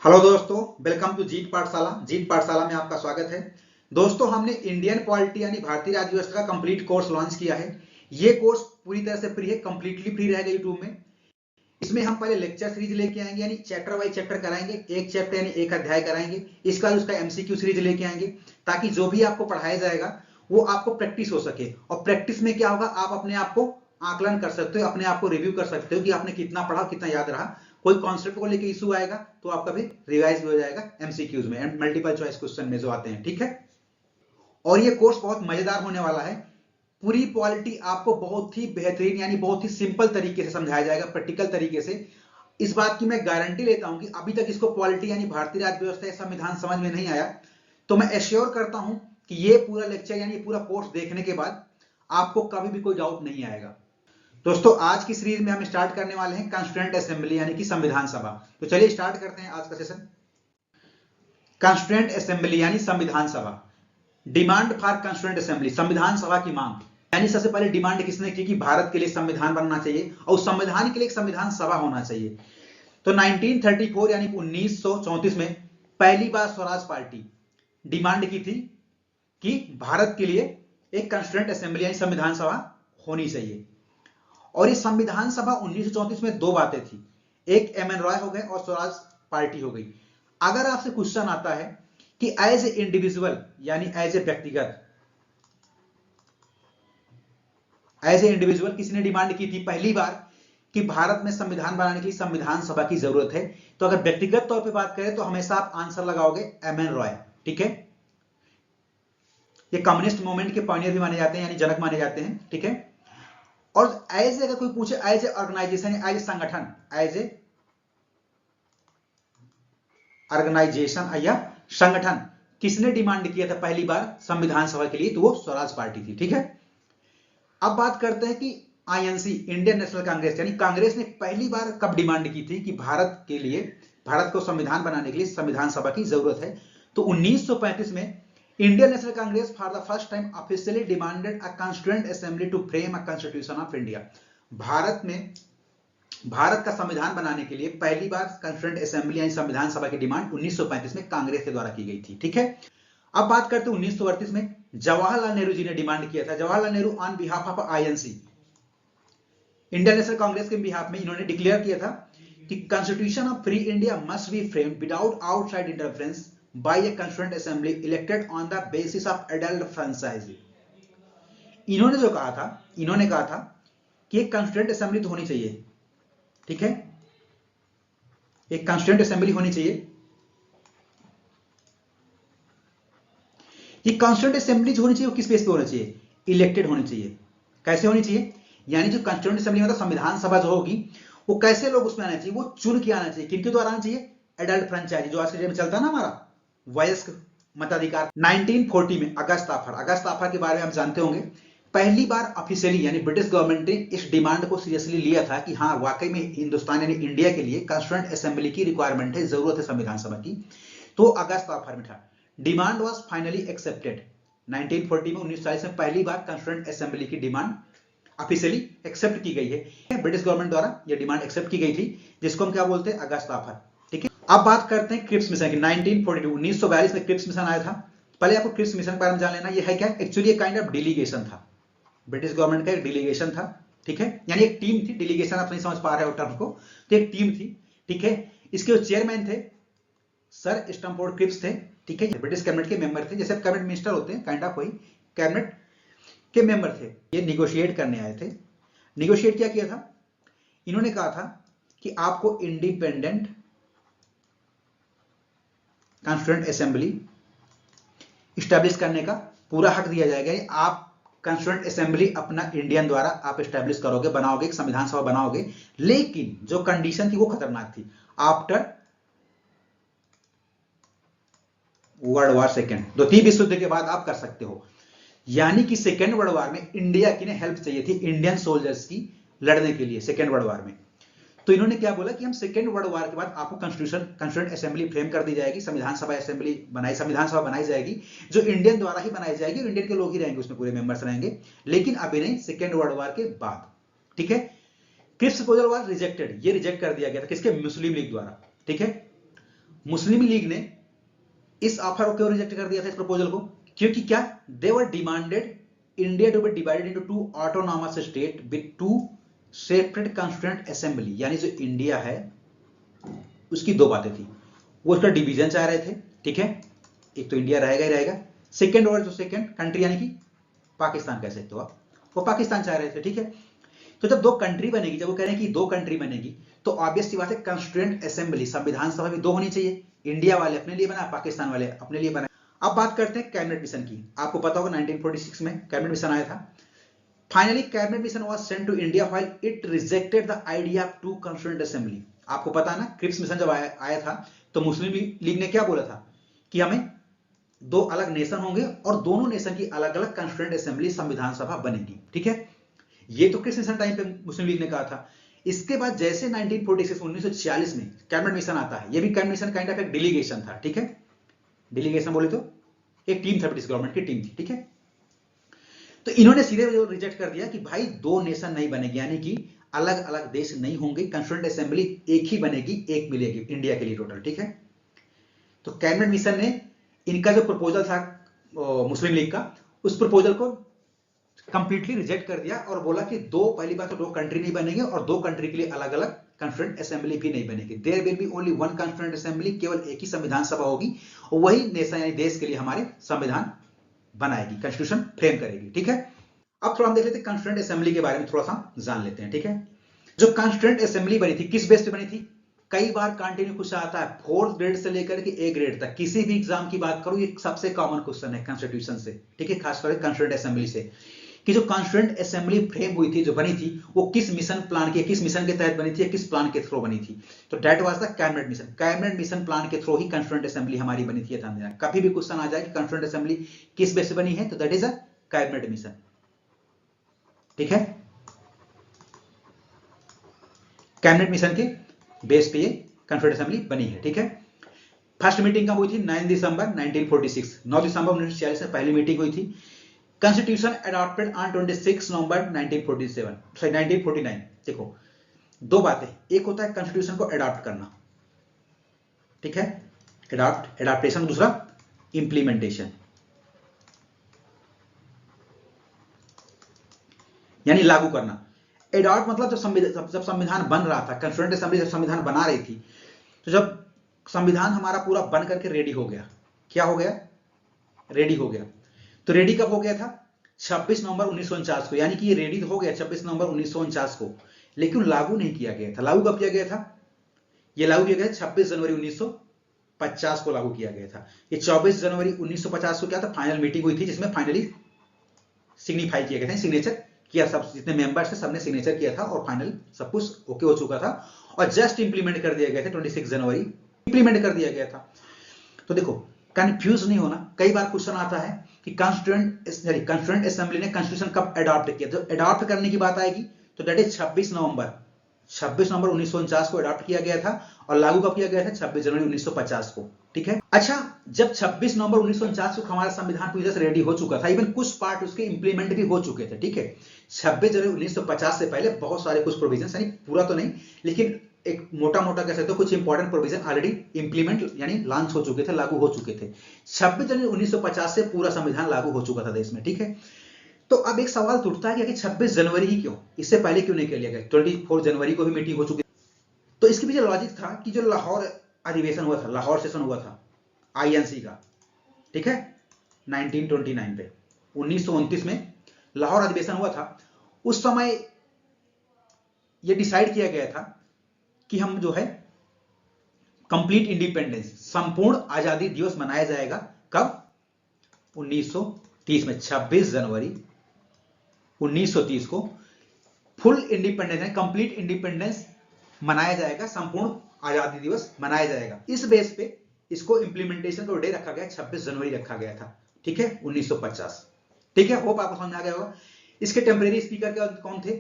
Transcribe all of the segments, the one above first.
Hello दोस्तों, welcome to जीत पाठशाला। जीत पाठशाला में आपका स्वागत है। दोस्तों, हमने इंडियन पॉलिटी यानी भारतीय राज्य व्यवस्था का कंप्लीट कोर्स लॉन्च किया है। ये कोर्स पूरी तरह से फ्री है, कंप्लीटली फ्री रहेगा यूट्यूब में। इसमें हम पहले लेक्चर सीरीज लेके आएंगे, यानी चैप्टर वाइज चैप्टर कराएंगे, एक चैप्टर यानी एक अध्याय कराएंगे। इसका उसका एमसीक्यू सीरीज लेके आएंगे ताकि जो भी आपको पढ़ाया जाएगा वो आपको प्रैक्टिस हो सके। और प्रैक्टिस में क्या होगा, आप अपने आप को आकलन कर सकते हो, अपने आप को रिव्यू कर सकते हो कि आपने कितना पढ़ा, कितना याद रहा। कोई कॉन्सेप्ट को लेके इशू आएगा तो आपका भी रिवाइज भी हो जाएगा एमसीक्यूज में, मल्टीपल चॉइस क्वेश्चन में जो आते हैं। ठीक है, और ये कोर्स बहुत मजेदार होने वाला है। पूरी पॉलिटी आपको बहुत ही बेहतरीन यानी बहुत ही सिंपल तरीके से समझाया जाएगा, प्रैक्टिकल तरीके से। इस बात की मैं गारंटी लेता हूं कि अभी तक इसको पॉलिटी यानी भारतीय राज्य व्यवस्था या संविधान समझ में नहीं आया, तो मैं एश्योर करता हूं कि ये पूरा लेक्चर यानी पूरा कोर्स देखने के बाद आपको कभी भी कोई डाउट नहीं आएगा। दोस्तों, आज की सीरीज में हम स्टार्ट करने वाले हैं कॉन्स्टिट्यूएंट असेंबली यानी कि संविधान सभा। तो चलिए स्टार्ट करते हैं आज का सेशन। कॉन्स्टिट्यूएंट असेंबली यानी संविधान सभा। डिमांड फॉर कॉन्स्टिट्यूएंट असेंबली, संविधान सभा की मांग। यानी सबसे पहले डिमांड किसने की कि भारत के लिए संविधान बनना चाहिए और संविधान के लिए एक संविधान सभा होना चाहिए। तो 1934 यानी 1934 में पहली बार स्वराज पार्टी डिमांड की थी कि भारत के लिए एक कॉन्स्टिट्यूएंट असेंबली यानी संविधान सभा होनी चाहिए। और इस संविधान सभा 1934 में दो बातें थी, एक एमएन रॉय हो गए और स्वराज पार्टी हो गई। अगर आपसे क्वेश्चन आता है कि एज ए इंडिविजुअल यानी एज ए व्यक्तिगत, एज ए इंडिविजुअल किसने डिमांड की थी पहली बार कि भारत में संविधान बनाने के लिए संविधान सभा की जरूरत है, तो अगर व्यक्तिगत तौर पे बात करें तो हमेशा आप आंसर लगाओगे एमएन रॉय। ठीक है, ये कम्युनिस्ट मूवमेंट के पायनियर भी माने जाते हैं यानी जनक माने जाते हैं। ठीक है, और एज अगर कोई पूछे as a organization, as a संगठन, एज ए ऑर्गेनाइजेशन या संगठन किसने डिमांड किया था पहली बार संविधान सभा के लिए, तो वो स्वराज पार्टी थी। ठीक है, अब बात करते हैं कि आईएनसी इंडियन नेशनल कांग्रेस यानी कांग्रेस ने पहली बार कब डिमांड की थी कि भारत के लिए, भारत को संविधान बनाने के लिए संविधान सभा की जरूरत है। तो 1935 में Indian National Congress for the first time officially demanded a constituent assembly to frame a constitution of India. Bharat में भारत का संविधान बनाने के लिए पहली बार कॉन्स्टिट्यूएंट असेंबली यानी संविधान सभा की डिमांड 1935 में कांग्रेस के द्वारा की गई थी। ठीक है, अब बात करते हैं 1938 में जवाहरलाल नेहरू जी ने डिमांड किया था। Jawaharlal Nehru on behalf of INC, Indian National Congress के बिहाफ में इन्होंने डिक्लेयर किया था कि constitution of free India must be framed without outside interference by a constituent assembly elected on the basis of adult franchise. इन्होंने जो कहा था, इन्होंने कहा था कि एक कॉन्स्टिट्यूएंट असेंबली तो होनी चाहिए। ठीक है, एक कॉन्स्टिट्यूएंट असेंबली होनी चाहिए। ये कॉन्स्टिट्यूएंट असेंबली जो होनी चाहिए वो किस बेस पे होनी चाहिए, इलेक्टेड होनी चाहिए। कैसे होनी चाहिए, यानी जो कॉन्स्टिट्यूएंट असेंबली मतलब संविधान सभा जो होगी वो कैसे लोग उसमें आना चाहिए, वो चुन के आना चाहिए। किनके द्वारा आना चाहिए, एडल्ट फ्रेंचाइज, जो आज के डेट में चलता है ना हमारा वयस्क मताधिकार। 1940 में अगस्त आफर के बारे में हम जानते होंगे, पहली बार ऑफिशियली यानी ब्रिटिश गवर्नमेंट ने इस डिमांड को सीरियसली लिया था कि हाँ वाकई में हिंदुस्तान यानी इंडिया के लिए कॉन्स्टिट्यूएंट असेंबली की रिक्वायरमेंट है, जरूरत है संविधान सभा की। तो अगस्त आफर में था, डिमांड वाज फाइनली एक्सेप्टेड। 1940 में 1940 में पहली बार कॉन्स्टिट्यूएंट असेंबली की डिमांड ऑफिशियली एक्सेप्ट की गई है, ब्रिटिश गवर्नमेंट द्वारा यह डिमांड एक्सेप्ट की गई थी, जिसको हम क्या बोलते हैं, अगस्त आफर। ठीक है, अब बात करते हैं क्रिप्स मिशन की। 1942 में क्रिप्स मिशन आया था। पहले आपको क्रिप्स मिशन के बारे में जान लेना, यह है क्या, एक्चुअली एक काइंड ऑफ डेलीगेशन था, ब्रिटिश गवर्नमेंट का एक डेलीगेशन था। ठीक है, यानी एक टीम थी, डेलीगेशन आप नहीं समझ पा रहे हो टर्म को, तो एक टीम थी। ठीक है, इसके जो चेयरमैन थे सर स्टैमफोर्ड क्रिप्स थे। ठीक है, ब्रिटिश कैबिनेट के मेंबर थे, जैसे कैबिनेट मिनिस्टर होते हैं, काइंड ऑफ वही कैबिनेट के मेंबर थे। ये निगोशिएट करने आए थे। निगोशिएट क्या किया था, इन्होंने कहा था कि आपको इंडिपेंडेंट कॉन्स्टिट्यूएंट असेंबली स्टैब्लिश करने का पूरा हक दिया जाएगा। आप कॉन्स्टिट्यूएंट असेंबली अपना इंडियन द्वारा आप स्टैब्लिश करोगे, बनाओगे, एक संविधान सभा बनाओगे, लेकिन जो कंडीशन थी वो खतरनाक थी, आफ्टर वर्ल्ड वॉर सेकेंड, द्वितीय विश्व युद्ध के बाद आप कर सकते हो। यानी कि सेकेंड वर्ल्ड वॉर में इंडिया की हेल्प चाहिए थी इंडियन सोल्जर्स की लड़ने के लिए सेकेंड वर्ल्ड वॉर में। तो इन्होंने क्या बोला कि हम सेकेंड वर्ल्ड वॉर के बाद आपको कॉन्स्टिट्यूएंट असेंबली फ्रेम कर दी जाएगी, संविधान सभा बनाई जाएगी, जो इंडियन द्वारा ही बनाई जाएगी, इंडियन के लोग ही रहेंगे उसमें, पूरे मेंबर्स रहेंगे, लेकिन अभी नहीं, सेकेंड वर्ल्ड वॉर के बाद। ठीक है, क्रिप्स प्रपोजल वाज रिजेक्टेड, ये रिजेक्ट कर दिया गया था, किसके, मुस्लिम लीग द्वारा। ठीक है, मुस्लिम लीग ने इस ऑफर को क्यों रिजेक्ट कर दिया था, इस प्रपोजल को? क्योंकि क्या, they were demanded India to be divided into two autonomous state with two separate constituent assembly. यानी जो इंडिया है उसकी दो बातें थी, वो उसका डिवीजन चाह रहे थे, ठीक है, एक तो इंडिया रहेगा ही रहेगा, सेकेंड और जो सेकेंड कंट्री यानी कि पाकिस्तान कह सकते हो आप, वो पाकिस्तान चाह रहे थे, ठीक है। तो जब दो कंट्री बनेगी, जब वो कह रहे हैं कि दो कंट्री बनेगी, तो ऑब्वियस सी बात है कॉन्स्टिट्यूएंट असेंबली, संविधान सभा भी दो होनी चाहिए, इंडिया वाले अपने लिए बनाए, पाकिस्तान वाले अपने लिए बनाए। अब बात करते हैं कैबिनेट मिशन की। आपको पता होगा 1946 में कैबिनेट मिशन आया था। Finally cabinet mission was sent to India while it rejected the idea of two constituent assembly. आपको पता है ना, क्रिप्स मिशन जब आया था तो मुस्लिम लीग ने क्या बोला था कि हमें दो अलग नेशन होंगे और दोनों नेशन की अलग अलग कॉन्स्टिट्यूएंट असेंबली, संविधान सभा बनेगी, ठीक है। ये तो क्रिप्स मिशन टाइम पे मुस्लिम लीग ने कहा था। इसके बाद जैसे 1946 में कैबिनेट मिशन आता है, ये भी कैबिनेट मिशन काइंड ऑफ एक डेलीगेशन था, ठीक है। डेलीगेशन बोले तो एक टीम था, ब्रिटिश गवर्नमेंट की टीम थी, ठीक है। तो इन्होंने सीधे रिजेक्ट कर दिया कि भाई दो नेशन नहीं बनेगी, यानी कि अलग अलग देश नहीं होंगे, कॉन्स्टिट्यूएंट असेंबली एक ही बनेगी, एक मिलेगी इंडिया के लिए टोटल, ठीक है। तो कैबिनेट मिशन ने इनका जो प्रपोजल था मुस्लिम लीग का, उस प्रपोजल को कंप्लीटली रिजेक्ट कर दिया और बोला कि दो, पहली बात तो दो कंट्री नहीं बनेंगे और दो कंट्री के लिए अलग अलग कॉन्स्टिट्यूएंट असेंबली भी नहीं बनेगी। There will be only one constituent assembly, केवल एक ही संविधान सभा होगी और वही नेशन यानी देश के लिए हमारे संविधान बनाएगी, कॉन्स्टिट्यूशन फ्रेम करेगी, ठीक है। अब थोड़ा हम देख लेते हैं कॉन्स्टिट्यूएंट असेंबली के बारे में, थोड़ा सा जान लेते हैं, ठीक है। जो कॉन्स्टिट्यूएंट असेंबली बनी थी किस बेस पे बनी थी? कई बार कंटिन्यू क्वेश्चन आता है, 4th ग्रेड से लेकर के ए ग्रेड तक, किसी भी एग्जाम की बात करो, ये सबसे कॉमन क्वेश्चन है कॉन्स्टिट्यूशन से, ठीक है, खासकर कॉन्स्टिट्यूएंट असेंबली से, कि जो कॉन्स्टिट्यूएंट असेंबली फ्रेम हुई थी, जो बनी थी, वो किस मिशन प्लान के, किस मिशन के तहत बनी थी, किस प्लान के थ्रू बनी थी? तो that was the cabinet mission. Cabinet mission plan के थ्रू ही कॉन्स्टिट्यूएंट असेंबली हमारी बनी थी। ध्यान देना, कभी भी क्वेश्चन आ जाए कि कॉन्स्टिट्यूएंट असेंबली किस बेस पे बनी है, तो that is a cabinet mission, ठीक है। कैबिनेट मिशन के बेस पे ये कॉन्स्टिट्यूएंट असेंबली बनी है, ठीक है। फर्स्ट मीटिंग कब हुई थी? 9 दिसंबर 1946। 9 दिसंबर 1946 में पहली मीटिंग हुई थी। कॉन्स्टिट्यूशन अडॉप्टेड ऑन 26 नवंबर 1949। देखो दो बातें, एक होता है कॉन्स्टिट्यूशन को अडॉप्ट करना, ठीक है, एडाप्टेशन, दूसरा इंप्लीमेंटेशन, यानी लागू करना। एडॉप्ट मतलब जब संविधान बन रहा था, कॉन्स्टिट्यूएंट असेंबली जब संविधान बना रही थी, तो जब संविधान हमारा पूरा बन करके रेडी हो गया, क्या हो गया? रेडी हो गया। तो रेडी कब हो गया था? 26 नवंबर 1949 को, यानी कि ये रेडी हो गया 26 नवंबर 1949 को, लेकिन लागू नहीं किया गया था। लागू कब किया गया था? ये लागू किया गया 26 जनवरी 1950 को लागू किया गया था। ये 24 जनवरी 1950 को क्या था? फाइनल मीटिंग हुई थी, जिसमें फाइनली सिग्निफाई किया गया था, सिग्नेचर किया, सब जितने मेंबर्स थे सबने सिग्नेचर किया था और फाइनल सब कुछ ओके हो चुका था और जस्ट इंप्लीमेंट कर दिया गया था। 26 जनवरी इंप्लीमेंट कर दिया गया था। तो देखो कंफ्यूज नहीं होना, कई बार क्वेश्चन आता है कि कॉन्स्टिट्यूएंट असेंबली ने कॉन्स्टिट्यूशन कब अडॉप्ट किया। जब अडॉप्ट करने की बात आएगी तो दैट इज 26 नवंबर 1949 को अडॉप्ट किया गया था और लागू कब किया गया था? 26 जनवरी 1950 को, ठीक है। अच्छा, जब 26 नवंबर 1949 को हमारा संविधान पूरी तरह से रेडी हो चुका था, इवन कुछ पार्ट उसके इंप्लीमेंट भी हो चुके थे, ठीक है। 26 जनवरी 1950 से पहले बहुत सारे कुछ प्रोविजन, यानी पूरा तो नहीं लेकिन एक मोटा मोटा कह सकते हो कुछ इंपॉर्टेंट प्रोविजन ऑलरेडी इंप्लीमेंट यानी लॉन्च हो चुके थे, लागू हो चुके थे। 26 जनवरी 1950 से पूरा संविधान लागू हो चुका था देश में, ठीक है। तो अब एक सवाल उठता है कि 26 जनवरी ही क्यों, इससे पहले क्यों नहीं कर लिया गया? 24 जनवरी को भी मीटिंग हो चुकी। तो इसके पीछे लॉजिक था कि जो लाहौर अधिवेशन हुआ था, लाहौर सेशन हुआ था आईएनसी का, ठीक है, 1929 पे, 1929 में लाहौर अधिवेशन हुआ था। उस समय यह डिसाइड किया गया था कि हम जो है कंप्लीट इंडिपेंडेंस, संपूर्ण आजादी दिवस मनाया जाएगा कब? 1930 में, 26 जनवरी 1930 को फुल इंडिपेंडेंस है, कंप्लीट इंडिपेंडेंस मनाया जाएगा, संपूर्ण आजादी दिवस मनाया जाएगा। इस बेस पे इसको इंप्लीमेंटेशन का डे रखा गया, 26 जनवरी रखा गया था, ठीक है, 1950, ठीक है। होप आपको समझ आ गया होगा। इसके टेम्परेरी स्पीकर कौन थे?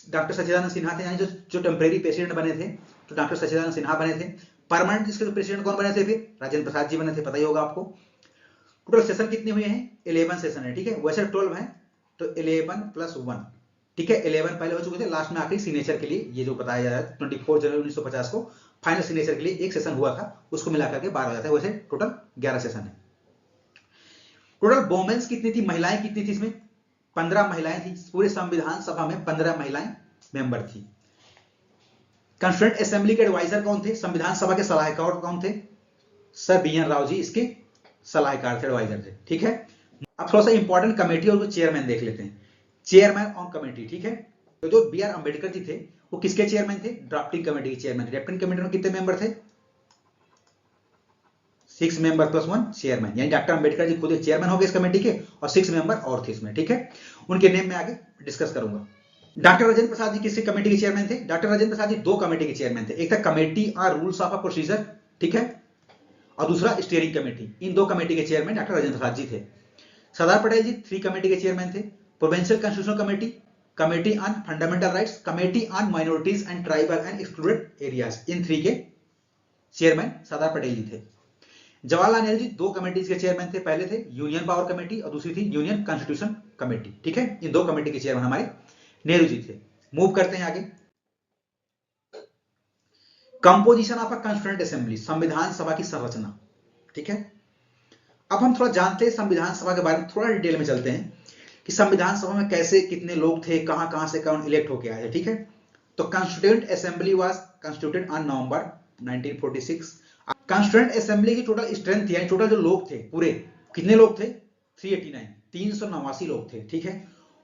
डॉक्टर सच्चिदानंद सिन्हा थे, यानी जो टेम्परेरी प्रेसिडेंट बने थे, तो डॉक्टर सच्चिदानंद सिन्हा बने थे। परमानेंट इसके प्रेसिडेंट कौन बने थे? फिर राजेंद्र प्रसाद जी बने थे, पता ही होगा आपको। टोटल सेशन कितने हुए हैं? 11 सेशन है, ठीक है। वैसे 12 है तो 11 + 1, ठीक है। 11 पहले हो चुके थे, लास्ट में आखिरी सिग्नेचर के लिए ये जो बताया जा रहा है 24 जनवरी 1950 को फाइनल सिग्नेचर के लिए एक सेशन हुआ था, उसको मिलाकर के 12 हो जाता है। वैसे टोटल 11 सेशन है। टोटल वोमेन्स कितनी थी, महिलाएं कितनी थी इसमें? 15 महिलाएं थी। पूरे संविधान सभा में 15 महिलाएं मेंबर थी। कॉन्स्टिट्यूएंट असेंबली के एडवाइजर कौन थे? संविधान सभा के सलाहकार कौन थे? सर BN राव जी इसके सलाहकार थे, एडवाइजर थे। ठीक है, अब थोड़ा सा इंपॉर्टेंट कमेटी और चेयरमैन देख लेते हैं। चेयरमैन ऑन कमेटी, ठीक है, तो जो BR अंबेडकर जी थे वो किसके चेयरमैन थे? ड्राफ्टिंग कमेटी के चेयरमैन। ड्राफ्टिंग कमेटी में कितने मेंबर थे? 6 मेंबर प्लस 1 चेयरमैन, यानी डॉक्टर अंबेडकर जी खुद एक चेयरमैन हो गए इस कमेटी के, और 6 मेंबर और थे इसमें। ठीक है, उनके नेम में आगे डिस्कस करूंगा। डॉक्टर राजेंद्र प्रसाद जी किसके कमेटी के चेयरमैन थे? डॉक्टर राजेंद्र प्रसाद जी 2 कमेटी के चेयरमैन थे। एक था committee on rules of procedure, ठीक है, और दूसरा स्टीयरिंग कमेटी। इन 2 कमेटी के चेयरमैन डॉक्टर राजेंद्र प्रसाद जी थे। सरदार पटेल जी 3 कमेटी के चेयरमैन थे। Provincial constitutional committee, committee on fundamental rights, committee on minorities and tribal and excluded areas. इन 3 के चेयरमैन सरदार पटेल जी थे। जवाहरलाल नेहरू जी 2 कमेटीज के चेयरमैन थे। पहले थे यूनियन पावर कमेटी और दूसरी थी यूनियन कॉन्स्टिट्यूशन कमेटी। ठीक है, इन 2 कमेटी के चेयरमैन हमारे नेहरू जी थे। मूव करते हैं आगे। Composition of a constituent assembly, संविधान सभा की संरचना। ठीक है, अब हम थोड़ा जानते हैं संविधान सभा के बारे में, थोड़ा डिटेल में चलते हैं कि संविधान सभा में कैसे कितने लोग थे, कहां से कौन इलेक्ट होके आए थे। ठीक है, तो constituent assembly was constituted on November 1946। Constituent assembly की टोटल स्ट्रेंथ यानी टोटल जो लोग थे पूरे, कितने लोग थे? 389, 389 लोग थे। ठीक है,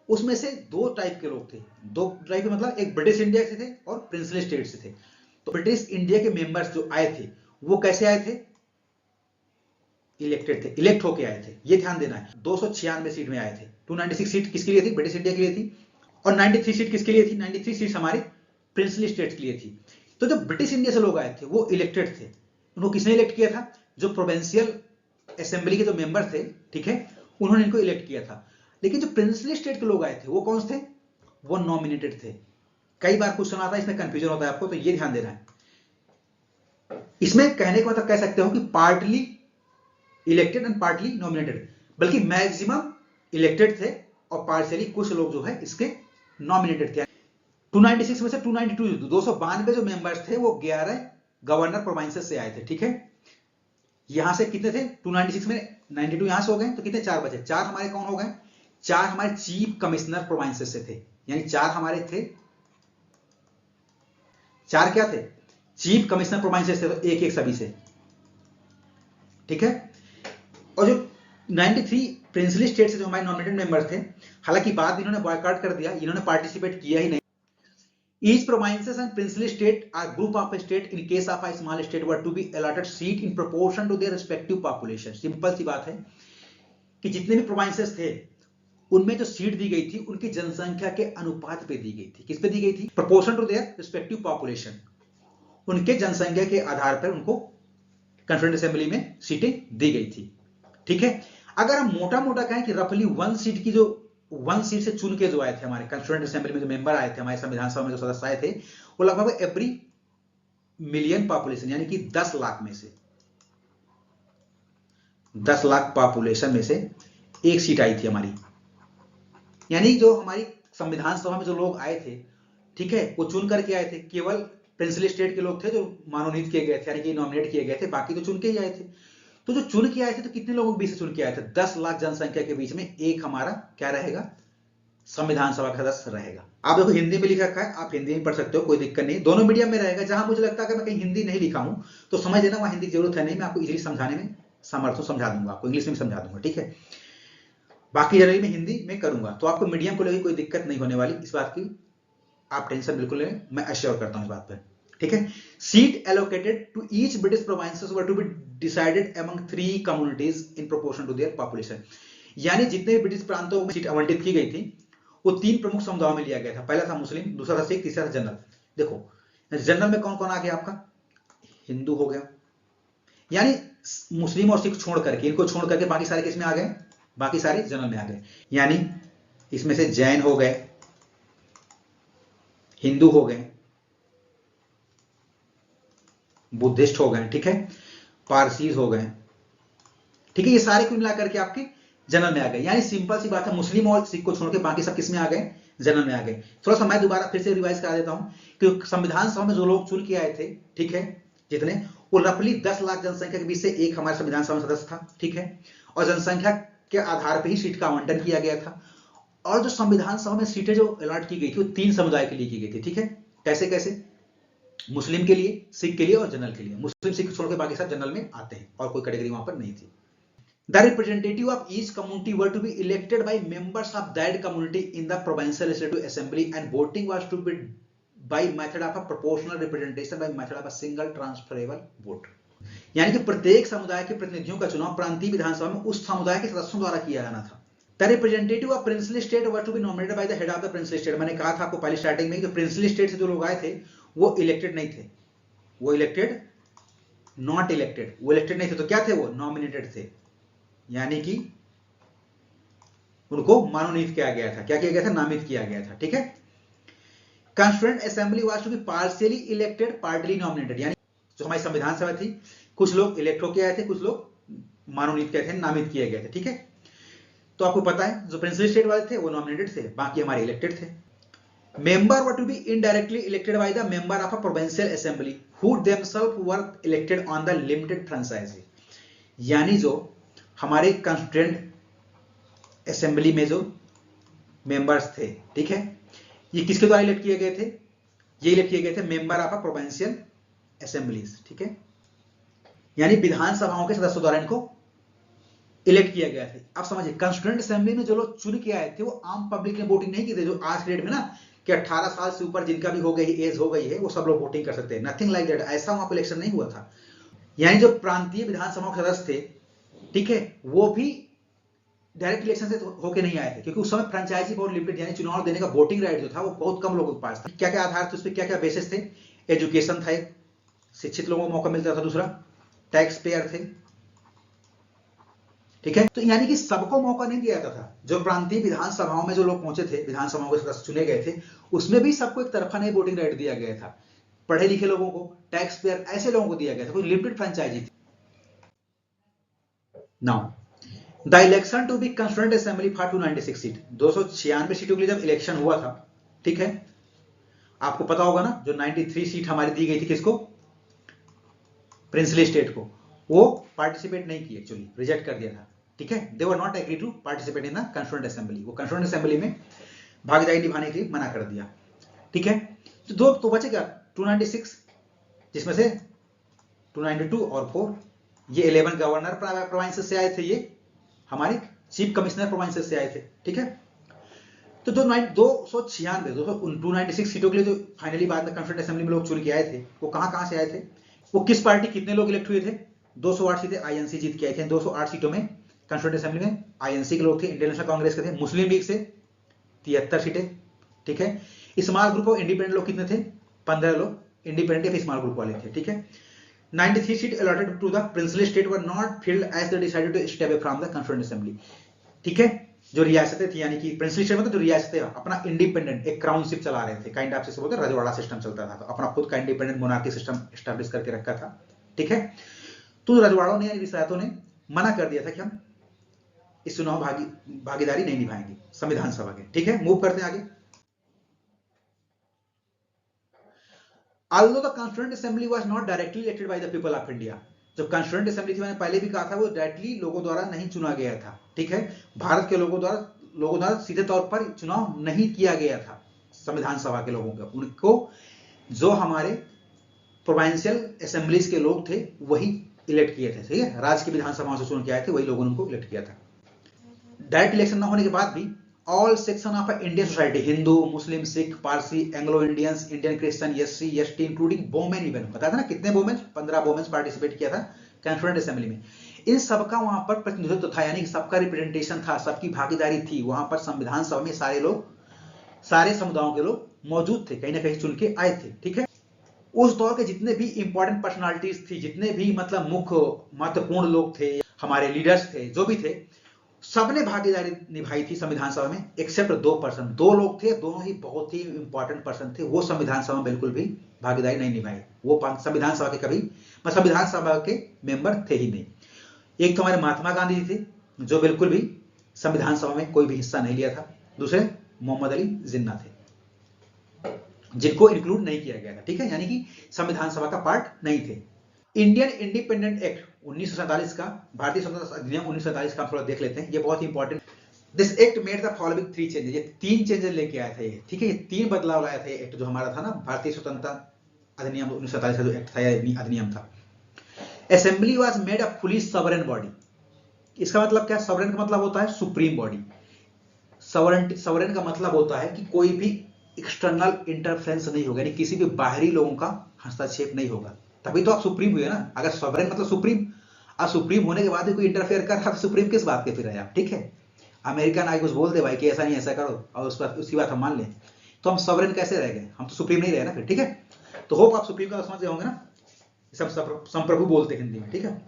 उसमें से 2 टाइप के लोग थे। 2 टाइप के मतलब एक ब्रिटिश इंडिया से थे और प्रिंसली स्टेट से थे। तो ब्रिटिश इंडिया के मेंबर्स जो आए थे वो कैसे आए थे? इलेक्टेड थे, इलेक्ट होके आए थे, ये ध्यान देना है। 296 सीट में आए थे। 296 सीट किसके लिए थी? ब्रिटिश इंडिया के लिए थी। और 93 सीट किसके लिए थी? 93 सीट हमारे प्रिंसली स्टेट्स के लिए थी। तो जो ब्रिटिश इंडिया से लोग आए थे वो इलेक्टेड थे। उनको किसने इलेक्ट किया था? जो प्रोविंशियल असेंबली के जो मेंबर थे, ठीक है, उन्होंने इनको इलेक्ट किया था। लेकिन जो प्रिंसली स्टेट के लोग आए थे वो कौन थे? वो नॉमिनेटेड थे। कई बार क्वेश्चन आता है, इसमें कंफ्यूजन होता है आपको, तो ये ध्यान देना है। इसमें कहने का मतलब कह सकते हो कि partly elected and partly nominated, बल्कि मैक्सिमम इलेक्टेड थे और पार्शियली कुछ लोग जो है इसके नॉमिनेटेड थे। 296 में से 292 जो मेंबर्स थे वो 11 गवर्नर प्रोविंसेस से आए थे। ठीक है, यहां से कितने थे? 296 में 92 यहां से हो गए, तो कितने 4 बचे? 4 हमारे कौन हो गए? 4 हमारे चीफ कमिश्नर प्रोविंसेस से थे, यानी 4 हमारे थे। 4 क्या थे? चीफ कमिश्नर प्रोविंसेस थे, तो एक एक सभी से। ठीक है, और जो 93 प्रिंसली स्टेट से जो हमारे नॉमिनेटेड मेंबर्स थे, हालांकि बाद इन्होंने बॉयकॉट कर दिया, इन्होंने पार्टिसिपेट किया ही नहीं। Each provinces and princely state are group of a state in case of a small state were to be allotted seat in proportion to their respective population। Simple सी बात है कि जितने भी प्रोविंसेस थे उनमें जो सीट दी गई थी उनकी जनसंख्या के अनुपात पे दी गई थी। किस पे दी गई थी? Proportion to their respective population, उनके जनसंख्या के आधार पर उनको कॉन्स्टिट्यूएंट असेंबली में सीटें दी गई थी। ठीक है, अगर हम मोटा मोटा कहें कि रफली 1 सीट की जो 1 सीट से चुन के जो आए थे हमारे कॉन्स्टिट्यूएंट असेंबली में जो मेंबर आए थे, हमारे संविधान सभा में जो सदस्य आए थे, वो लगभग एवरी मिलियन पॉपुलेशन, यानी कि 10 लाख में से 10 लाख पॉपुलेशन में से एक सीट आई थी हमारी। यानी जो हमारी संविधान सभा में जो लोग आए थे, ठीक है, वो चुन करके आए थे। केवल प्रिंसली स्टेट के लोग थे जो मनोनीत किए गए थे, यानी कि नॉमिनेट किए गए थे, बाकी तो चुन के ही आए थे। तो जो चुन के आए थे, तो कितने लोगों के बीच से चुन के आए थे? 10 लाख जनसंख्या के बीच में एक हमारा क्या रहेगा? संविधान सभा का सदस्य रहेगा। आप देखो हिंदी में लिखा है, आप हिंदी में पढ़ सकते हो, कोई दिक्कत नहीं। दोनों मीडियम में रहेगा। जहां मुझे लगता है कि मैं कहीं हिंदी नहीं लिखा हूं तो समझ लेना वहां हिंदी की जरूरत है नहीं, मैं आपको इजीली समझाने में समर्थ हूं, समझा दूंगा आपको, इंग्लिश में समझा दूंगा। ठीक है, बाकी जनरली में हिंदी में करूंगा, तो आपको मीडियम को लेकर कोई दिक्कत नहीं होने वाली, इस बात की आप टेंशन बिल्कुल लें, मैं अश्योर करता हूं इस बात पर। ठीक है, seat allocated to each British provinces were to be decided among 3 communities in proportion to their population. यानी जितने भी ब्रिटिश प्रांतों में सीट आवंटित की गई थी वो 3 प्रमुख समुदायों में लिया गया था। पहला था मुस्लिम, दूसरा था सिख, तीसरा था जनरल। देखो जनरल में कौन कौन आ गया आपका? हिंदू हो गया, यानी मुस्लिम और सिख छोड़ करके, इनको छोड़ करके बाकी सारे किसमें आ गए? बाकी सारे जनरल में आ गए। यानी इसमें से जैन हो गए, हिंदू हो गए, बुद्धिस्ट हो गए, ठीक है, पारसीज हो गए, ठीक है, ये सारे कुल मिलाकर के आपके जनरल में आ गए। यानी सिंपल सी बात है, मुस्लिम और सिख को छोड़ के बाकी सब किसमें आ गए? जनरल में आ गए। थोड़ा सा मैं दोबारा फिर से रिवाइज करा देता हूं कि संविधान सभा में जो लोग चुन के आए थे, ठीक है, जितने, वो रफली 10 लाख जनसंख्या के बीच से एक हमारे संविधान सभा सदस्य था, ठीक है, और जनसंख्या के आधार पर ही सीट का आवंटन किया गया था। और जो संविधान सभा में सीटें जो अलॉट की गई थी वो 3 समुदाय के लिए की गई थी, ठीक है। कैसे कैसे? मुस्लिम के लिए, सिख के लिए और जनरल के लिए। मुस्लिम सिख छोड़ के बाकी सब जनरल में आते हैं और कोई कैटेगरी वहां पर नहीं थी। The representative of each community were to be elected by members of that community in the provincial legislative assembly, and voting was to be by method of a proportional representation by method of a single transferable vote। यानी कि प्रत्येक समुदाय के प्रतिनिधियों का चुनाव प्रांतीय विधानसभा में उस समुदाय के सदस्यों द्वारा किया जाना था। The representative of princely state were to be nominated by the head of the princely state। मैंने कहा था आपको पहले स्टार्टिंग में कि प्रिंसली स्टेट से जो लोग आए थे वो इलेक्टेड नहीं थे, वो इलेक्टेड नॉट इलेक्टेड, वो इलेक्टेड नहीं थे तो क्या थे? वो नॉमिनेटेड थे, यानी कि उनको मनोनीत किया गया था। क्या किया गया था? नामित किया गया था, ठीक है। Constituent assembly was to be partially elected partly nominated, यानी जो हमारी संविधान सभा थी कुछ लोग इलेक्ट होके आए थे, कुछ लोग मनोनीत किए थे, नामित किए गए थे, ठीक है। तो आपको पता है जो प्रिंसली स्टेट वाले थे वो नॉमिनेटेड थे, बाकी हमारे इलेक्टेड थे। Member were to be indirectly elected by the member of a provincial assembly who themselves were elected on the limited franchise. यानी जो हमारे कॉन्स्टिट्यूएंट असेंबली में जो मेंबर्स थे, ठीक है, ये किसके द्वारा इलेक्ट किए गए थे? ये इलेक्ट किए गए थे member of a provincial assemblies, ठीक है, यानी विधानसभाओं के सदस्यों द्वारा इनको इलेक्ट किया गया था। अब समझिए, कॉन्स्टिट्यूएंट असेंबली में जो लोग चुन के आए थे वो आम पब्लिक ने वोटिंग नहीं की थी, जो आज के डेट में ना कि 18 साल से ऊपर जिनका भी हो गई एज हो गई है वो सब लोग वोटिंग कर सकते हैं। नथिंग लाइक दैट, ऐसा वहां पर इलेक्शन नहीं हुआ था। यानी जो प्रांतीय विधानसभा के सदस्य थे, ठीक है, वो भी डायरेक्ट इलेक्शन से होके नहीं आए थे, क्योंकि उस समय फ्रेंचाइजी बहुत लिमिटेड, यानी चुनाव देने का वोटिंग राइट जो था वो बहुत कम लोगों के पास था। क्या क्या आधार थे उस पर, क्या क्या बेसिस थे? एजुकेशन था, शिक्षित लोगों को मौका मिलता था, दूसरा टैक्स पेयर थे, ठीक है। तो यानी कि सबको मौका नहीं दिया जाता था। जो प्रांतीय विधानसभाओं में जो लोग पहुंचे थे, विधानसभाओं के सदस्य चुने गए थे, उसमें भी सबको एक तरफा नहीं वोटिंग राइट दिया गया था। पढ़े लिखे लोगों को, टैक्स पेयर, ऐसे लोगों को दिया गया था, कोई लिमिटेड फ्रेंचाइजी थी। Now the election to be constituent assembly for 296 seat, 296 सीटों के लिए जब इलेक्शन हुआ था, ठीक है, आपको पता होगा ना, जो 93 सीट हमारी दी गई थी किसको? प्रिंसली स्टेट को, वो पार्टिसिपेट नहीं की, एक्चुअली रिजेक्ट कर दिया था, ठीक है। They were not agree to participate in the constituent assembly, वो कॉन्स्टिट्यूएंट असेंबली में भागीदारी निभाने के लिए मना कर दिया, ठीक है। तो दो तो बचे क्या? 296, जिसमें से 292 और 4, ये 11 गवर्नर प्रोविंसेस से आए थे, ये हमारे चीफ कमिश्नर प्रोविंसेस से आए थे, ठीक है। तो 296 सीटों के लिए जो फाइनली बाद में कॉन्स्टिट्यूएंट असेंबली में लोग चुन के आए थे, वो कहां से आए थे? वो किस पार्टी, कितने लोग इलेक्ट हुए थे? 208 सीटें आईएनसी जीत के आए थे। 208 सीटों में कॉन्स्टिट्यूएंट असेंबली में आईएनसी के लोग थे, इंडियन नेशनल कांग्रेस के थे, मुस्लिम लीग से 73 सीटें, ठीक है। स्मॉल ग्रुप ऑफ इंडिपेंडेंट लोग कितने थे? 15 लोग इंडिपेंडेंट या स्मॉल ग्रुप वाले थे, ठीक है। 93 seat allotted to the princely state were not filled as they decided to stay away from the constituent assembly, ठीक है। जो रियासतें थी, यानी कि प्रिंसली स्टेट में तो जो रियासतें अपना इंडिपेंडेंट एक क्राउनशिप चला रहे थे, काइंड ऑफ से बोलते हैं, रजवाड़ा सिस्टम चलता था, तो अपना खुद का इंडिपेंडेंट मोनार्की सिस्टम एस्टैब्लिश करके रखा था, ठीक है। तो रजवाड़ों ने, रियासतों ने मना कर दिया था कि हम इस चुनाव भागीदारी नहीं निभाएंगे संविधान सभा के, ठीक है। मूव करते हैं आगे। Although the Constituent Assembly was not directly elected by the people of India, जो Constituent Assembly थी, मैंने पहले भी कहा था, वो डायरेक्टली लोगों द्वारा नहीं चुना गया था, ठीक है। भारत के लोगों द्वारा सीधे तौर पर चुनाव नहीं किया गया था संविधान सभा के लोगों का, उनको जो हमारे प्रोविंशियल असेंबलीज के लोग थे वही इलेक्ट किए थे, ठीक है। राज्य की विधानसभाओं से चुन के आए थे, वही लोगों ने उनको इलेक्ट किया था। डायरेक्ट इलेक्शन न होने के बाद भी all section of Indian society, Hindu, Muslim, Sikh, Parsi, Anglo Indians, Indian Christian, SC, ST including women, even बताया था ना कितने वोमेन, 15 वोमेन पार्टिसिपेट किया था कॉन्स्टिट्यूएंट असेंबली में। इन सबका वहां पर प्रतिनिधित्व था, यानी सबका रिप्रेजेंटेशन था, सबकी भागीदारी थी वहां पर। संविधान सभा में सारे लोग, सारे समुदायों के लोग मौजूद थे, कहीं ना कहीं चुन के आए थे, ठीक है। उस दौर के जितने भी इंपॉर्टेंट पर्सनालिटीज थी, जितने भी मतलब मुख्य महत्वपूर्ण लोग थे, हमारे लीडर्स थे, जो भी थे, सबने भागीदारी निभाई थी संविधान सभा में, एक्सेप्ट 2 पर्सन, 2 लोग थे, दोनों ही बहुत ही इंपॉर्टेंट पर्सन थे, वो संविधान सभा में बिल्कुल भी भागीदारी नहीं निभाई, वो संविधान सभा के कभी संविधान सभा के मेंबर थे ही नहीं। एक तो हमारे महात्मा गांधी जी थे, जो बिल्कुल भी संविधान सभा में कोई भी हिस्सा नहीं लिया था। दूसरे मोहम्मद अली जिन्ना थे, जिनको इंक्लूड नहीं किया गया था, ठीक है, यानी कि संविधान सभा का पार्ट नहीं थे, इंडियन इंडिपेंडेंट एक्ट 1947 का, भारतीय स्वतंत्रता अधिनियम 1947 का, थोड़ा देख लेते हैं, ये बहुत important. This act made the following 3 changes, ये 3 चेंजेस लेके आया था ये, ठीक है, ये 3 बदलाव लाया था ये एक्ट जो हमारा था ना, भारतीय स्वतंत्रता अधिनियम 1947 का जो एक्ट था या अधिनियम था। Assembly was made a fully sovereign body. इसका मतलब क्या? सॉवरेन का मतलब होता है सुप्रीम बॉडी। सॉवरेन का मतलब होता है कि कोई भी एक्सटर्नल इंटरफेरेंस नहीं होगा, यानी किसी भी बाहरी लोगों का हस्तक्षेप नहीं होगा, तभी तो आप सुप्रीम हुए ना। अगर सॉवरेन मतलब सुप्रीम, और सुप्रीम होने के बाद भी कोई इंटरफेयर कर रहा, सुप्रीम किस बात के फिर है आप, ठीक है। अमेरिकन आगे कुछ बोल दे भाई कि ऐसा नहीं ऐसा करो, और उसकी बात हम मान लें, तो हम सॉवरेन कैसे रह गए? हम तो सुप्रीम नहीं रहे ना फिर, ठीक है। तो होप आप सुप्रीम का समझ गए होंगे ना, सब संप्रभु बोलते हैं हिंदी में, ठीक है।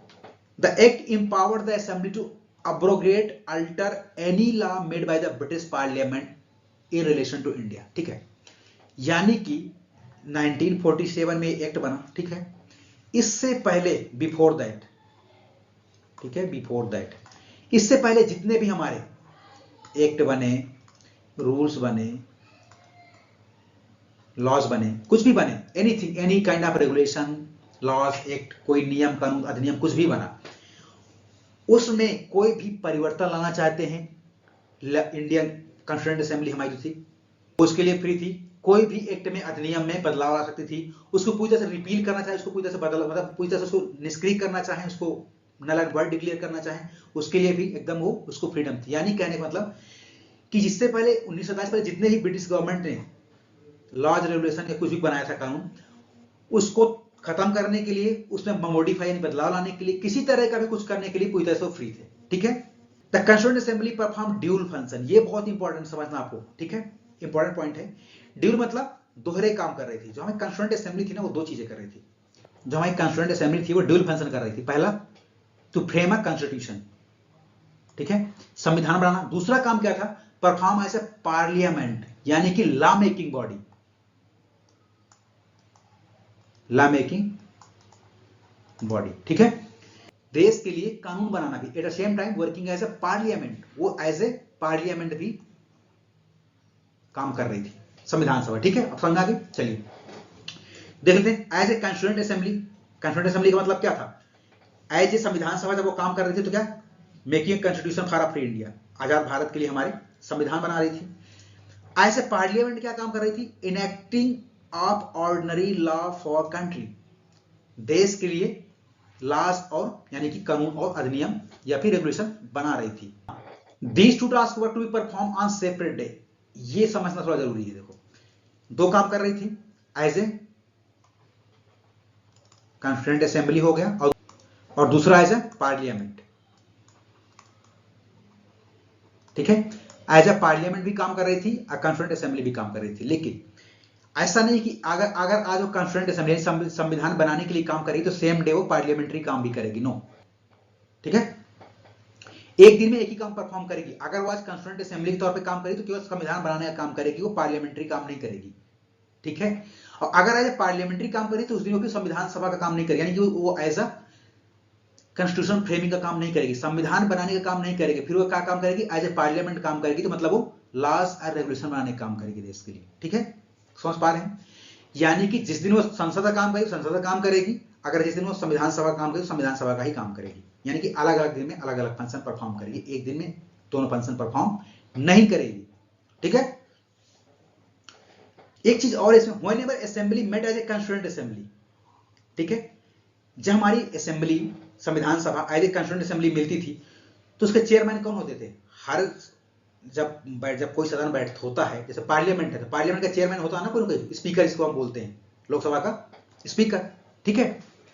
The act empowered the assembly to abrogate alter any law made by the British Parliament in relation to India, ठीक है। यानी कि 1947 में एक्ट बना, ठीक है। इससे पहले बिफोर दैट, ठीक है, बिफोर दैट, इससे पहले जितने भी हमारे एक्ट बने, रूल्स बने, लॉज बने, कुछ भी बने, anything, any kind of regulation, laws, act, कोई नियम कानून अधिनियम कुछ भी बना, उसमें कोई भी परिवर्तन लाना चाहते हैं, इंडियन कॉन्स्टिट्यूएंट असेंबली हमारी जो थी उसके लिए फ्री थी। कोई भी एक्ट में अधिनियम में बदलाव ला सकती थी, उसको पूरी तरह से रिपील करना चाहे, उसको पूरी तरह से बदल, मतलब पूरी तरह से उसको निष्क्रिय करना चाहे, उसको नल एंड वॉइड डिक्लेयर करना चाहे, उसके लिए भी एकदम वो उसको फ्रीडम थी। यानी कहने का मतलब कि जिससे पहले 1927 पहले जितने भी ब्रिटिश गवर्नमेंट ने लॉज, रेगुलेशन या कुछ भी बनाया था कानून, उसको खत्म करने के लिए, उसमें मॉडिफाई यानी बदलाव लाने के लिए, किसी तरह का भी कुछ करने के लिए पूरी तरह से फ्री थे, ठीक है। The constituent assembly perform dual function, ये बहुत इंपॉर्टेंट समझना आपको, ठीक है, इंपॉर्टेंट पॉइंट है। ड्यूल मतलब दोहरे काम कर रही थी। जो हमारी कॉन्स्टिट्यूएंट असेंबली थी ना, वो दो चीजें कर रही थी। जो हमारी कॉन्स्टिट्यूएंट असेंबली थी वो ड्यूल फंक्शन कर रही थी। पहला, टू फ्रेम अ कॉन्स्टिट्यूशन, ठीक है, संविधान बनाना। दूसरा काम क्या था? परफॉर्म एज ए पार्लियामेंट, यानी कि law making body, law making body, ठीक है। देश के लिए कानून बनाना भी, at the same time working as a parliament, वो एज ए पार्लियामेंट भी काम कर रही थी, संविधान सभा, ठीक है। अब समझ आ गई, चलिए देख लेते हैं। As a constituent assembly, constituent assembly का मतलब क्या था? एज ए संविधान सभा जब वो काम कर रही थी तो क्या? Making constitution for a free India, आजाद भारत के लिए हमारे संविधान बना रही थी। एज ए पार्लियामेंट क्या काम कर रही थी? Enacting of ordinary law for country, देश के लिए लॉज और यानी कि कानून और अधिनियम या फिर रेगुलेशन बना रही थी। These two task were to be perform on separate day, ये समझना थोड़ा जरूरी है। देखो, दो काम कर रही थी, एज ए कॉन्स्टिट्यूएंट असेंबली हो गया, और दूसरा एज ए पार्लियामेंट, ठीक है। एज ए पार्लियामेंट भी काम कर रही थी और कॉन्स्टिट्यूएंट असेंबली भी काम कर रही थी। लेकिन ऐसा नहीं कि अगर अगर आज वो कॉन्स्टिट्यूएंट असेंबली संविधान बनाने के लिए काम करेगी तो सेम डे वो पार्लियामेंट्री काम भी करेगी, नो, ठीक है। एक दिन में एक ही काम परफॉर्म करेगी। अगर वो आज कॉन्स्टिट्यूएंट असेंबली के तौर पे काम करेगी तो केवल संविधान बनाने का काम करेगी, वो पार्लियामेंट्री काम नहीं करेगी, ठीक है। और अगर एज ए पार्लियामेंट्री काम करेगी तो उस दिन वो संविधान सभा का काम नहीं करेगी, यानी कि वो एज अ कॉन्स्टिट्यूशन फ्रेमिंग का काम नहीं करेगी, संविधान बनाने का काम नहीं करेगी, फिर वो क्या काम करेगी? एज ए पार्लियामेंट काम करेगी। तो मतलब वो लॉज और रेगुलेशन बनाने का काम करेगी देश के लिए, ठीक है। समझ पा रहे हैं? यानी कि जिस दिन वो संसद का काम करेगी संसद का काम करेगी, अगर जिस दिन वो संविधान सभा का काम करेगी तो संविधान सभा का ही काम करेगी। यानी कि अलग अलग दिन में अलग अलग फंक्शन परफॉर्म करेगी, एक दिन में दोनों फंक्शन परफॉर्म नहीं करेगी, ठीक है। एक चीज और इसमें, whenever assembly met as a constituent assembly, ठीक है, जब हमारी असेंबली संविधान सभा एज ए कॉन्स्टिट्यूएंट असेंबली मिलती थी तो उसके चेयरमैन कौन होते थे? हर जब कोई सदन बैठ होता है, जैसे पार्लियामेंट है तो पार्लियामेंट का चेयरमैन होता है ना कोई, स्पीकर जिसको हम बोलते हैं, लोकसभा का स्पीकर, ठीक है,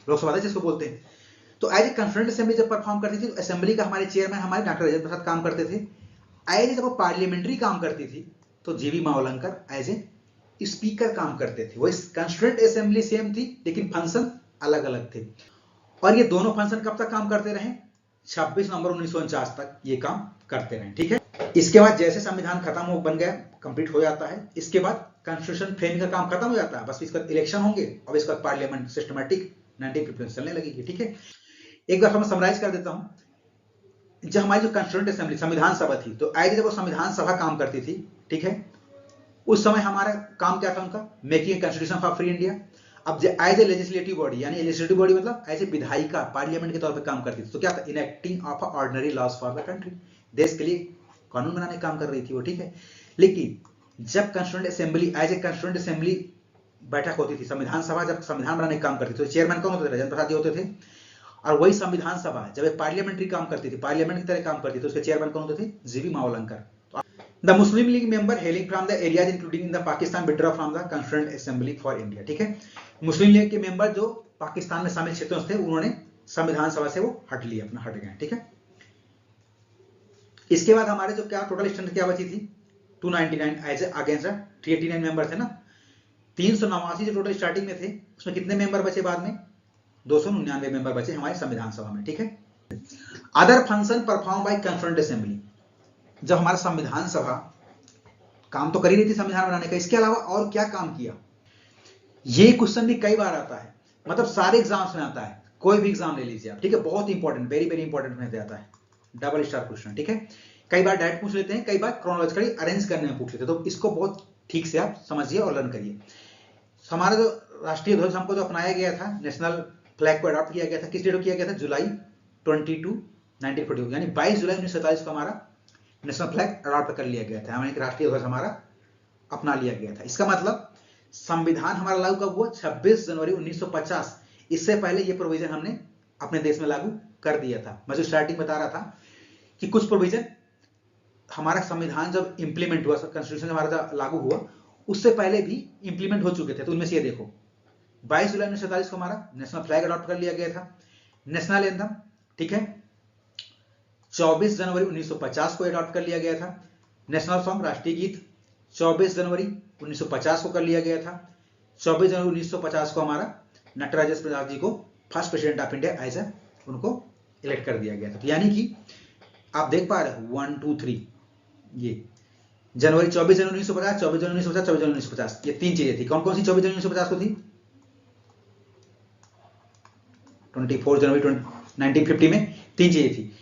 लोकसभा जिसको बोलते हैं। तो एज ए कॉन्स्टिट्यूएंट असेंबली जब परफॉर्म करती थी तो असेंबली का हमारे चेयरमैन हमारे डॉक्टर राजेंद्र प्रसाद काम करते थे। एज जब वो पार्लियामेंट्री काम करती थी तो जीवी मावलंकर एज ए स्पीकर काम करते थे। वो कॉन्स्टिट्यूएंट असेंबली सेम थी लेकिन फंक्शन अलग अलग थे, और ये दोनों फंक्शन कब तक काम करते रहे? 26 नवंबर 1949 तक ये काम करते रहे, ठीक है। इसके बाद जैसे संविधान खत्म हो बन गया, कंप्लीट हो जाता है, इसके बाद कॉन्स्टिट्यूशन फ्रेमिंग का काम खत्म हो जाता है, बस इसका इलेक्शन होंगे और इसका पार्लियामेंट सिस्टमैटिक 1950 चलने लगेगी, ठीक है। एक बार मैं समराइज कर देता हूं। जब हमारी जो कॉन्स्टिट्यूएंट असेंबली संविधान सभा थी तो आज जब वो संविधान सभा काम करती थी, ठीक है, उस समय हमारा काम क्या था उनका? Making constitution for free India. अब एज ए लेजिस्लेटिव बॉडी, यानी लेजिस्लेटिव बॉडी मतलब ऐसे विधायिका पार्लियामेंट के तौर पे काम करती थी। तो क्या था, enacting of ordinary laws for the country, देश के लिए कानून बनाने का काम कर रही थी वो, ठीक है। लेकिन जब constituent assembly as a constituent assembly बैठक होती थी, संविधान सभा जब संविधान बनाने का काम करती थी, तो चेयरमैन कौन होते थे, राजेंद्र प्रसाद जी होते थे। और वही संविधान सभा जब एक पार्लियामेंट्री काम करती थी, पार्लियामेंट की तरह काम करती थी, तो उसके चेयरमैन कौन होते थे, जीवी Mavalankar. The Muslim league member hailing from the areas including in the Pakistan withdraw from the constituent assembly for India, ठीक है। मुस्लिम लीग के मेंबर जो पाकिस्तान में शामिल क्षेत्रों से थे, उन्होंने संविधान सभा से वो हट लिए, अपना हट गए, ठीक है। इसके बाद हमारे जो क्या टोटल स्ट्रेंथ क्या बची थी, 299 एज अगेंस्ट 389 मेंबर थे ना। 389 जो टोटल स्टार्टिंग में थे, उसमें कितने मेंबर बचे बाद में, 299 मेंबर बचे हमारे संविधान सभा में, ठीक है। Other function perform by constituent assembly, जब हमारा संविधान सभा काम तो कर ही रही थी संविधान बनाने का, इसके अलावा और क्या काम किया, ये क्वेश्चन भी कई बार आता है, मतलब सारे एग्जाम्स में आता है, कोई भी एग्जाम ले लीजिए आप, ठीक है। बहुत इंपॉर्टेंट, वेरी वेरी इंपॉर्टेंट में आता है, डबल स्टार क्वेश्चन, ठीक है। कई बार डायरेक्ट पूछ लेते हैं, कई बार क्रोनोलॉजिकली अरेंज करने में पूछ लेते हैं, तो इसको बहुत ठीक से आप समझिए और लर्न करिए। हमारा जो राष्ट्रीय ध्वज हमको जो अपनाया गया था, नेशनल फ्लैग को अडॉप्ट किया गया था, किस डेट को किया गया था, जुलाई 22 1942, यानी 22 जुलाई 1947 को हमारा नेशनल फ्लैग अडॉप्ट कर लिया गया था, हमारे राष्ट्रीय ध्वज हमारा अपना लिया गया था। इसका मतलब संविधान हमारा लागू कब हुआ, 26 जनवरी 1950। इससे पहले ये प्रोविजन हमने अपने देश में लागू कर दिया था। मैं जो स्टार्टिंग बता रहा था कि कुछ प्रोविजन हमारा संविधान जब इंप्लीमेंट हुआ, कॉन्स्टिट्यूशन हमारा जब लागू हुआ, उससे पहले भी इंप्लीमेंट हो चुके थे। तो उनमें से ये देखो, 22 जुलाई 1947 को हमारा नेशनल फ्लैग अडॉप्ट कर लिया गया था, नेशनल एंथम, ठीक है, 24 जनवरी 1950 को अडॉप्ट कर लिया गया था, नेशनल सॉन्ग राष्ट्रीय गीत 24 जनवरी 1950 को कर लिया गया था। 24 जनवरी 1950 को हमारा नटराज प्रसाद जी को first president of India as उनको इलेक्ट कर दिया गया था। तो यानी कि आप देख पा रहे हो 1 2 3, ये जनवरी 24 जनवरी 1950, 24 जनवरी 1950, 24 जनवरी 1950, ये तीन चीजें थी। कौन कौन सी 24 जनवरी 1950 को थी, 24 जनवरी 1950 में तीन चीजें थी,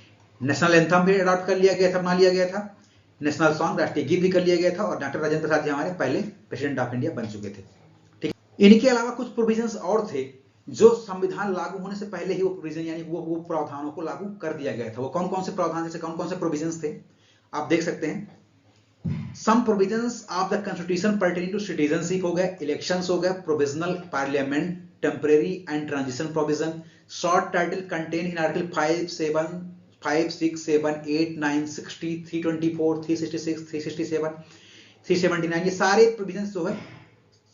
नेशनल एंथम भी अडॉप्ट कर लिया गया था, बना लिया गया था, नेशनल सॉन्ग राष्ट्रीय गीत भी कर लिया गया था, और डॉक्टर राजेंद्र प्रसाद जी हमारे पहले प्रेसिडेंट ऑफ इंडिया बन चुके थे, ठीक। इनके अलावा कुछ प्रोविजंस और थे जो संविधान लागू होने से पहले ही वो प्रोविजन, यानी वो प्रावधानों को लागू कर दिया गया था। वो कौन कौन से प्रावधान, जैसे कौन कौन से प्रोविजंस थे आप देख सकते हैं। Some provisions of the constitution pertaining to citizenship हो गए, इलेक्शंस हो गए, provisional parliament, temporary and transition provision, short title contain in article 5, 7, 5, 6, 7, 8, 9, 60, 324, 366, 367, 379, ये सारे प्रोविजंस जो है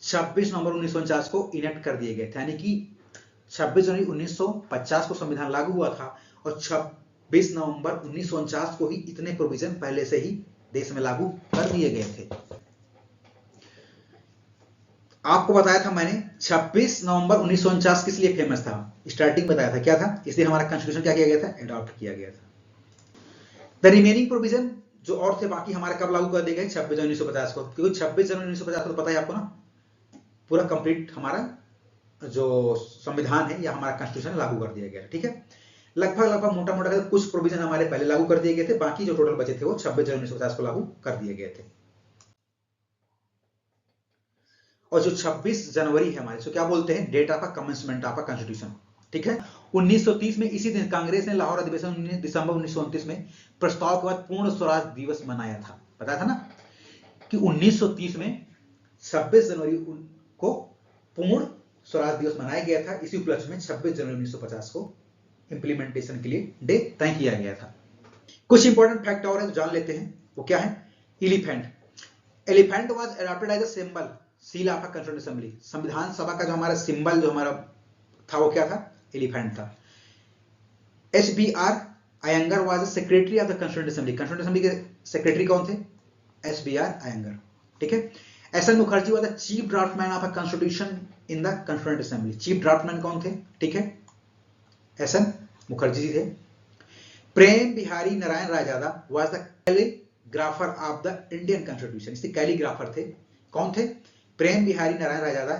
26 नवंबर 1949 को इनेक्ट कर दिए गए थे। यानी कि 26 जनवरी 1950 को संविधान लागू हुआ था, और 26 नवंबर 1949 को ही इतने प्रोविजन पहले से ही देश में लागू कर दिए गए थे। आपको बताया था मैंने 26 नवंबर 1949 किस लिए फेमस था, स्टार्टिंग बताया था, क्या था, इस दिन हमारा कॉन्स्टिट्यूशन क्या किया गया था, अडॉप्ट किया गया था। द रिमेनिंग प्रोविजन जो और थे बाकी हमारे कब लागू कर दिए गए, 26 जनवरी 1950 को, क्योंकि 26 जनवरी 1950 को तो पता है आपको ना, पूरा कंप्लीट हमारा जो संविधान है या हमारा कॉन्स्टिट्यूशन लागू कर दिया गया, ठीक है। लगभग मोटा मोटा कुछ प्रोविजन हमारे पहले लागू कर दिए गए थे, बाकी जो टोटल बचे थे वो 26 जनवरी 1950 को लागू कर दिए गए थे। और जो 26 जनवरी है हमारे, तो क्या बोलते हैं, date of commencement of constitution, ठीक है। 1930 में इसी दिन कांग्रेस ने लाहौर अधिवेशन में दिसंबर 1929 में प्रस्ताव के बाद पूर्ण स्वराज दिवस मनाया था। पता था ना कि 1930 में 26 जनवरी को पूर्ण स्वराज दिवस मनाया गया था। इसी उपलक्ष्य में 26 जनवरी 1950 को इंप्लीमेंटेशन के लिए डे तय किया गया था। कुछ इंपॉर्टेंट फैक्ट और है तो जान लेते हैं, वो क्या है, elephant. Elephant was adopted as a symbol seal of constituent assembly. संविधान सभा का जो हमारा सिंबल जो हमारा था वो क्या था, एलिफेंट था। S B R. Ayyangar was the secretary of the constituent assembly. Constituent assembly के सेक्रेटरी कौन थे, एस.बी.आर. अयंगर, ठीक है। S N. Mukherjee was the chief draftman of a constitution in the constituent assembly. Chief draftman कौन थे, ठीक है, एस.एन. मुखर्जी जी थे। Prem Behari Narain Raizada was the calligrapher of the Indian constitution. इसके कैलीग्राफर थे, कौन थे, प्रेम बिहारी नारायण रायजादा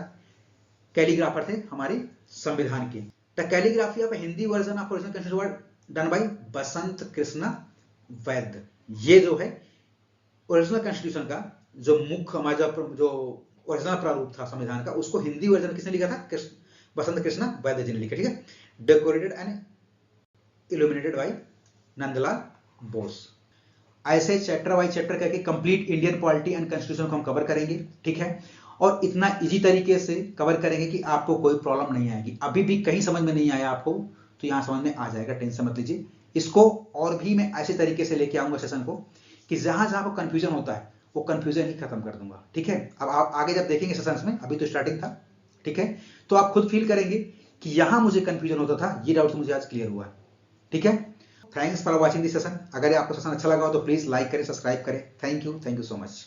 कैलीग्राफर थे हमारे संविधान के। The calligraphy of Hindi version of original constitution done by Basant Krishna Vaidya. ये जो है ओरिजिनल कॉन्स्टिट्यूशन का जो मुख्य हमारा जो ओरिजिनल प्रारूप था संविधान का, उसको हिंदी वर्जन किसने लिखा था? बसंत कृष्ण वैद्य जी ने लिखा, ठीक है। Decorated and illuminated by Nandlal Bose. ऐसे चैप्टर वाइज चैप्टर करके complete Indian polity and constitution को हम कवर करेंगे, ठीक है। और इतना इजी तरीके से कवर करेंगे कि आपको कोई प्रॉब्लम नहीं आएगी। अभी भी कहीं समझ में नहीं आया आपको तो यहां समझ में आ जाएगा, टेंशन मत लीजिए। इसको और भी मैं ऐसे तरीके से लेके आऊंगा सेशन को कि जहां जहां को कंफ्यूजन होता है वो कंफ्यूजन ही खत्म कर दूंगा, ठीक है। अब आप आगे जब देखेंगे सेशंस में, अभी तो स्टार्टिंग था, ठीक है, तो आप खुद फील करेंगे कि यहां मुझे कंफ्यूजन होता था, ये डाउट मुझे आज क्लियर हुआ है, ठीक है। Thanks for watching this session. अगर आपको सेशन अच्छा लगा हो तो प्लीज लाइक करें, सब्सक्राइब करें। Thank you so much.